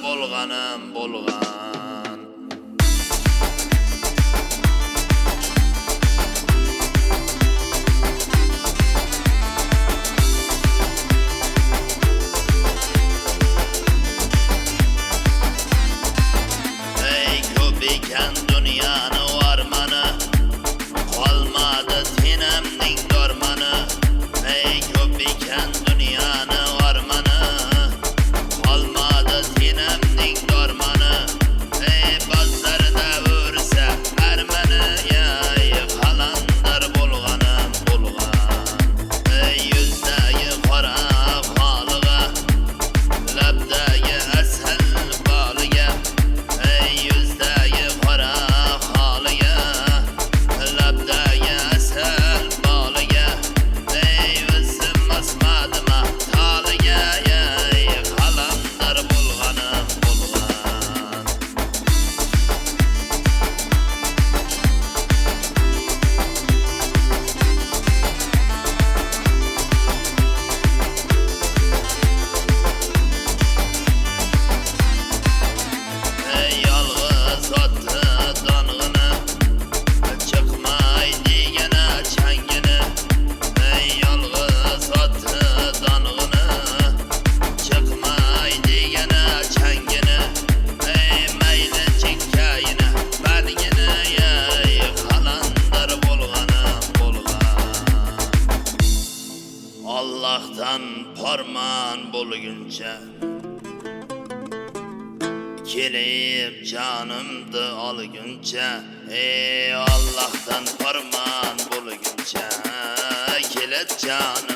bo'lganim bo'lgan. Ey ko'p ekan dunyoni varmani, qolmadi tenamning dormani. Ey ko'p ekan dunyoni varmani, qolmadi tenamning dormani. Ey bozorda o'rsa armani, ey qalandar bo'lganim bo'lgan. Ey yuzdagi qora xoliga, labdagi asal boliga. Ey yuzdagi qora xoliga, labdagi asal boliga. Ey o'zim masmadim toliga, ey qalandar bo'lganim bo'lgan. Ey yolg'iz otdi dong'ini, chiqmay degana changini. Ey yolg'iz otdi dong'ini, chiqmay degana changini. Ey mayli chekkayini badgini, ey qalandar bo'lganim bo'lgan. Allohdan farmon bo'lguncha kelib jonimni olguncha. Ey Allohdan farmon bo'lguncha kelib jonim